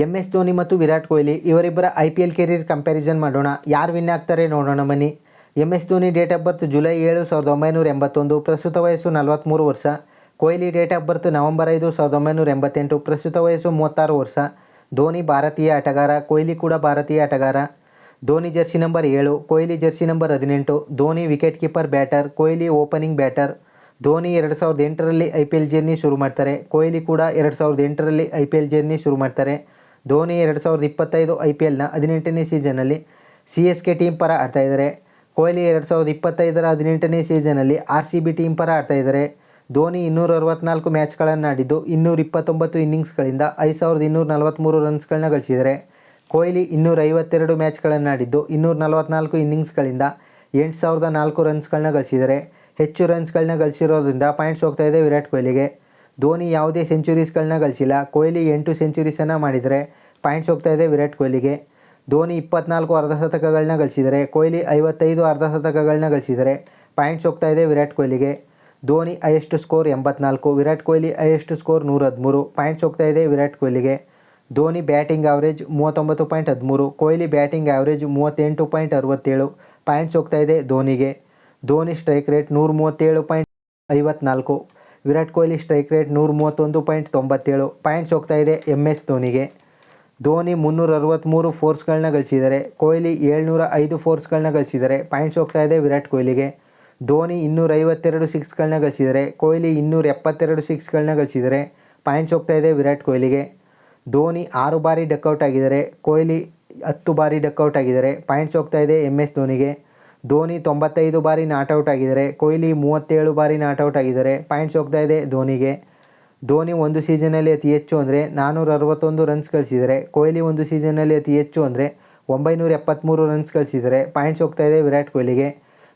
MS Dhoni ಮತ್ತು ವಿರಾಟ್ ಕೊಹ್ಲಿ ಇವರಿಬ್ಬರ IPL career comparison ಮಾಡೋಣ. ಯಾರು ವಿನ್ ಆಗ್ತಾರೆ ನೋಡೋಣ ಬನ್ನಿ. MS Dhoni date of birth July 7, 1981, ಪ್ರಸ್ತುತ ವಯಸ್ಸು 43 ವರ್ಷ. Kohli date of birth November 5, 1988, ಪ್ರಸ್ತುತ ವಯಸ್ಸು 36 ವರ್ಷ. ಧೋನಿ ಭಾರತೀಯ ಆಟಗಾರ, ಕೊಹ್ಲಿ ಕೂಡ ಭಾರತೀಯ ಆಟಗಾರ. Dhoni jersey number 7, Kohli jersey number 18. Dhoni wicket keeper batter, Kohli opening batter. Dhoni 2008ರಲ್ಲಿ IPL ಜರ್ನಿ ಶುರು ಮಾಡ್ತಾರೆ. ಕೊಹ್ಲಿ ಕೂಡ 2008ರಲ್ಲಿ IPL ಜರ್ನಿ ಶುರು ಮಾಡ್ತಾರೆ. ಧೋನಿ 2025 IPLನ 18ನೇ ಸೀಸನ್ನಲ್ಲಿ CSK ಟೀಮ್ ಪರ ಆಡ್ತಾಯಿದ್ದಾರೆ. ಕೊಹ್ಲಿ 2025ರ 18ನೇ ಸೀಸನ್ನಲ್ಲಿ RCB ಟೀಮ್ ಪರ ಆಡ್ತಾಯಿದ್ದಾರೆ. ಧೋನಿ 264 ಮ್ಯಾಚ್ಗಳನ್ನು ಆಡಿದ್ದು 229 ಇನ್ನಿಂಗ್ಸ್ಗಳಿಂದ 5243 ರನ್ಸ್ಗಳನ್ನ ಗಳಿಸಿದ್ದಾರೆ. ಕೊಹ್ಲಿ 252 ಮ್ಯಾಚ್ಗಳನ್ನು ಆಡಿದ್ದು 244 ಇನ್ನಿಂಗ್ಸ್ಗಳಿಂದ 8004 ರನ್ಸ್ಗಳನ್ನ ಗಳಿಸಿದ್ದಾರೆ. ಹೆಚ್ಚು ರನ್ಸ್ಗಳನ್ನ ಗಳಿಸಿರೋದ್ರಿಂದ ಪಾಯಿಂಟ್ಸ್ ಹೋಗ್ತಾ ಇದೆ ವಿರಾಟ್ ಕೊಹ್ಲಿಗೆ. ಧೋನಿ ಯಾವುದೇ ಸೆಂಚುರೀಸ್ಗಳನ್ನ ಗಳಿಸಿಲ್ಲ. ಕೊಹ್ಲಿ 8 ಸೆಂಚುರೀಸನ್ನು ಮಾಡಿದರೆ ಪಾಯಿಂಟ್ಸ್ ಹೋಗ್ತಾ ಇದೆ ವಿರಾಟ್ ಕೊಹ್ಲಿಗೆ. ಧೋನಿ 24 ಅರ್ಧಶತಕಗಳನ್ನ ಗಳಿಸಿದರೆ, ಕೊಹ್ಲಿ 55 ಅರ್ಧಶತಕಗಳನ್ನ ಗಳಿಸಿದರೆ ಪಾಯಿಂಟ್ಸ್ ಹೋಗ್ತಾ ಇದೆ ವಿರಾಟ್ ಕೊಹ್ಲಿಗೆ. Dhoni highest score 84, Virat Kohli highest score 113, points ಹೋಗ್ತಾ ಇದೆ ವಿರಾಟ್ ಕೊಹ್ಲಿಗೆ. Dhoni batting average 39.13, Kohli batting average 38.67, points ಹೋಗ್ತಾ ಇದೆ ಧೋನಿಗೆ. Dhoni strike rate 137.54, Virat Kohli strike rate 131.97, points ಹೋಗ್ತಾ ಇದೆ MS ಧೋನಿಗೆ. ಧೋನಿ 363 ಫೋರ್ಸ್ಗಳನ್ನ ಗಳಿಸಿದ್ದಾರೆ, ಕೊಹ್ಲಿ 705 ಫೋರ್ಸ್ಗಳನ್ನ ಗಳಿಸಿದ್ದಾರೆ, ಪಾಯಿಂಟ್ಸ್ ಹೋಗ್ತಾ ಇದೆ ವಿರಾಟ್ ಕೊಹ್ಲಿಗೆ. ಧೋನಿ 252 ಸಿಕ್ಸ್ಗಳನ್ನ ಗಳಿಸಿದ್ದಾರೆ, ಕೊಹ್ಲಿ 272 ಸಿಕ್ಸ್ಗಳನ್ನ ಗಳಿಸಿದ್ದಾರೆ, ಪಾಯಿಂಟ್ಸ್ ಹೋಗ್ತಾ ಇದೆ ವಿರಾಟ್ ಕೊಹ್ಲಿಗೆ. ಧೋನಿ 6 ಬಾರಿ ಡಕ್ಔಟ್ ಆಗಿದ್ದಾರೆ, ಕೊಹ್ಲಿ 10 ಬಾರಿ ಡಕ್ಔಟ್ ಆಗಿದ್ದಾರೆ, ಪಾಯಿಂಟ್ಸ್ ಹೋಗ್ತಾ ಇದೆ MS ಧೋನಿಗೆ. ಧೋನಿ 95 ಬಾರಿ ನಾಟ್ಔಟ್ ಆಗಿದ್ದಾರೆ, ಕೊಹ್ಲಿ 37 ಬಾರಿ ನಾಟ್ಔಟ್ ಆಗಿದ್ದಾರೆ, ಪಾಯಿಂಟ್ಸ್ ಹೋಗ್ತಾ ಇದೆ ಧೋನಿಗೆ. ಧೋನಿ ಒಂದು ಸೀಸನಲ್ಲಿ ಅತಿ ಹೆಚ್ಚು ಅಂದರೆ 461 ರನ್ಸ್ ಗಳಿಸಿದ್ದಾರೆ, ಕೊಹ್ಲಿ ಒಂದು ಸೀಸನ್ನಲ್ಲಿ ಅತಿ ಹೆಚ್ಚು ಅಂದರೆ 973 ರನ್ಸ್ ಗಳಿಸಿದ್ದಾರೆ, ಪಾಯಿಂಟ್ಸ್ ಹೋಗ್ತಾ ಇದೆ ವಿರಾಟ್ ಕೊಹ್ಲಿಗೆ.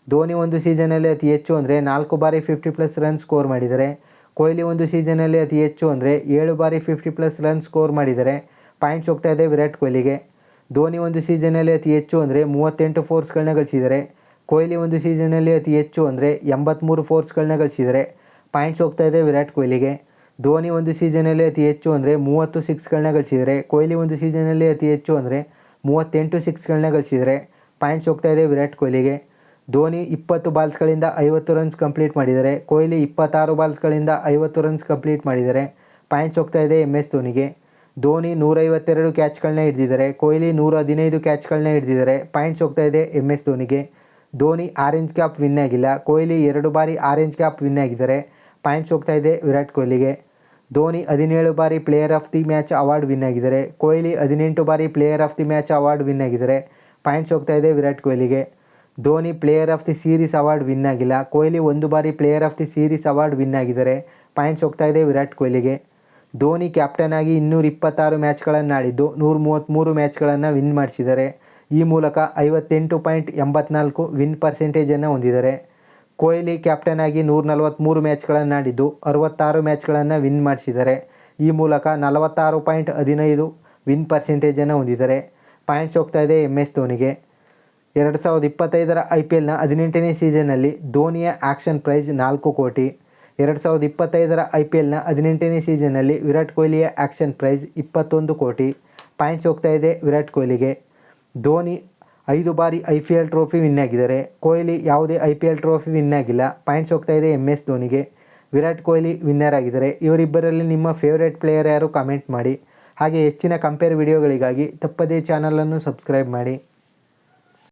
ಧೋನಿ ಒಂದು ಸೀಸನ್ನಲ್ಲಿ ಅತಿ ಹೆಚ್ಚು ಅಂದರೆ 4 ಬಾರಿ 50+ ರನ್ ಸ್ಕೋರ್ ಮಾಡಿದ್ದಾರೆ, ಕೊಹ್ಲಿ ಒಂದು ಸೀಸನ್ನಲ್ಲಿ ಅತಿ ಹೆಚ್ಚು ಅಂದರೆ 7 ಬಾರಿ 50+ ರನ್ ಸ್ಕೋರ್ ಮಾಡಿದ್ದಾರೆ, ಪಾಯಿಂಟ್ಸ್ ಹೋಗ್ತಾ ಇದೆ ವಿರಾಟ್ ಕೊಹ್ಲಿಗೆ. ಧೋನಿ ಒಂದು ಸೀಸನ್ನಲ್ಲಿ ಅತಿ ಹೆಚ್ಚು ಅಂದರೆ 38 ಫೋರ್ಸ್ಗಳನ್ನ ಗಳಿಸಿದ್ದಾರೆ, ಕೊಹ್ಲಿ ಒಂದು ಸೀಸನ್ನಲ್ಲಿ ಅತಿ ಹೆಚ್ಚು ಅಂದರೆ 83 ಫೋರ್ಸ್ಗಳನ್ನ ಗಳಿಸಿದ್ದಾರೆ, ಪಾಯಿಂಟ್ಸ್ ಹೋಗ್ತಾ ಇದೆ ವಿರಾಟ್ ಕೊಹ್ಲಿಗೆ. ಧೋನಿ ಒಂದು ಸೀಸನಲ್ಲಿ ಅತಿ ಹೆಚ್ಚು ಅಂದರೆ 30 ಸಿಕ್ಸ್ಗಳನ್ನ ಗಳಿಸಿದರೆ, ಕೊಹ್ಲಿ ಒಂದು ಸೀಸನಲ್ಲಿ ಅತಿ ಹೆಚ್ಚು ಅಂದರೆ 38 ಸಿಕ್ಸ್ಗಳನ್ನ ಗಳಿಸಿದರೆ, ಪಾಯಿಂಟ್ಸ್ ಹೋಗ್ತಾ ಇದೆ ವಿರಾಟ್ ಕೊಹ್ಲಿಗೆ. ಧೋನಿ 20 ಬಾಲ್ಸ್ಗಳಿಂದ 50 ರನ್ಸ್ ಕಂಪ್ಲೀಟ್ ಮಾಡಿದ್ದಾರೆ, ಕೊಹ್ಲಿ 26 ಬಾಲ್ಸ್ಗಳಿಂದ 50 ರನ್ಸ್ ಕಂಪ್ಲೀಟ್ ಮಾಡಿದ್ದಾರೆ, ಪಾಯಿಂಟ್ಸ್ ಹೋಗ್ತಾ ಇದೆ MS ಧೋನಿಗೆ. ಧೋನಿ 152 ಕ್ಯಾಚ್ಗಳನ್ನ ಹಿಡಿದಿದ್ದಾರೆ, ಕೊಹ್ಲಿ 115 ಕ್ಯಾಚ್ಗಳನ್ನ ಹಿಡಿದಿದ್ದಾರೆ, ಪಾಯಿಂಟ್ಸ್ ಹೋಗ್ತಾ ಇದೆ MS ಧೋನಿಗೆ. ಧೋನಿ ಆರೆಂಜ್ ಕ್ಯಾಪ್ ವಿನ್ ಆಗಿಲ್ಲ, ಕೊಹ್ಲಿ 2 ಬಾರಿ ಆರೆಂಜ್ ಕ್ಯಾಪ್ ವಿನ್ ಆಗಿದ್ದಾರೆ, ಪಾಯಿಂಟ್ಸ್ ಹೋಗ್ತಾ ಇದೆ ವಿರಾಟ್ ಕೊಹ್ಲಿಗೆ. ಧೋನಿ 17 ಬಾರಿ player of the match award win ಆಗಿದ್ದಾರೆ, ಕೊಹ್ಲಿ 18 ಬಾರಿ player of the match award win ಆಗಿದ್ದಾರೆ, ಪಾಯಿಂಟ್ಸ್ ಹೋಗ್ತಾ ಇದೆ ವಿರಾಟ್ ಕೊಹ್ಲಿಗೆ. Dhoni player of the series award win ಆಗಿಲ್ಲ, ಕೊಹ್ಲಿ 1 ಬಾರಿ player of the series award win ಆಗಿದ್ದಾರೆ, ಪಾಯಿಂಟ್ಸ್ ಹೋಗ್ತಾ ಇದೆ ವಿರಾಟ್ ಕೊಹ್ಲಿಗೆ. ಧೋನಿ ಕ್ಯಾಪ್ಟನ್ ಆಗಿ 226 ಮ್ಯಾಚ್ಗಳನ್ನು ಆಡಿದ್ದು 133 ಮ್ಯಾಚ್ಗಳನ್ನು ವಿನ್ ಮಾಡಿಸಿದ್ದಾರೆ, ಈ ಮೂಲಕ 58.84 ವಿನ್ ಪರ್ಸೆಂಟೇಜನ್ನು ಹೊಂದಿದ್ದಾರೆ. ಕೊಹ್ಲಿ ಕ್ಯಾಪ್ಟನ್ ಆಗಿ 143 ಮ್ಯಾಚ್ಗಳನ್ನು ಆಡಿದ್ದು 66 ಮ್ಯಾಚ್ಗಳನ್ನು ವಿನ್ ಮಾಡಿಸಿದ್ದಾರೆ, ಈ ಮೂಲಕ 46.15 ವಿನ್ ಪರ್ಸೆಂಟೇಜನ್ನು ಹೊಂದಿದ್ದಾರೆ, ಪಾಯಿಂಟ್ಸ್ ಹೋಗ್ತಾ ಇದೆ MS ಧೋನಿಗೆ. 2025ರ IPLನ 18ನೇ ಸೀಸನ್ನಲ್ಲಿ ಧೋನಿಯ ಆಕ್ಷನ್ ಪ್ರೈಸ್ 4 ಕೋಟಿ. 2025ರ IPLನ 18ನೇ ಸೀಸನ್ನಲ್ಲಿ ವಿರಾಟ್ ಕೊಹ್ಲಿಯ ಆಕ್ಷನ್ ಪ್ರೈಸ್ 21 ಕೋಟಿ, ಪಾಯಿಂಟ್ಸ್ ಹೋಗ್ತಾ ಇದೆ ವಿರಾಟ್ ಕೊಹ್ಲಿಗೆ. ಧೋನಿ 5 ಬಾರಿ IPL ಟ್ರೋಫಿ ವಿನ್ ಆಗಿದ್ದಾರೆ, ಕೊಹ್ಲಿ ಯಾವುದೇ IPL ಟ್ರೋಫಿ ವಿನ್ ಆಗಿಲ್ಲ, ಪಾಯಿಂಟ್ಸ್ ಹೋಗ್ತಾ ಇದೆ MS ಧೋನಿಗೆ. ವಿರಾಟ್ ಕೊಹ್ಲಿ ವಿನ್ನರ್ ಆಗಿದ್ದಾರೆ. ಇವರಿಬ್ಬರಲ್ಲಿ ನಿಮ್ಮ ಫೇವ್ರೇಟ್ ಪ್ಲೇಯರ್ ಯಾರು ಕಾಮೆಂಟ್ ಮಾಡಿ. ಹಾಗೆ ಹೆಚ್ಚಿನ ಕಂಪೇರ್ ವಿಡಿಯೋಗಳಿಗಾಗಿ ತಪ್ಪದೇ ಚಾನಲನ್ನು ಸಬ್ಸ್ಕ್ರೈಬ್ ಮಾಡಿ.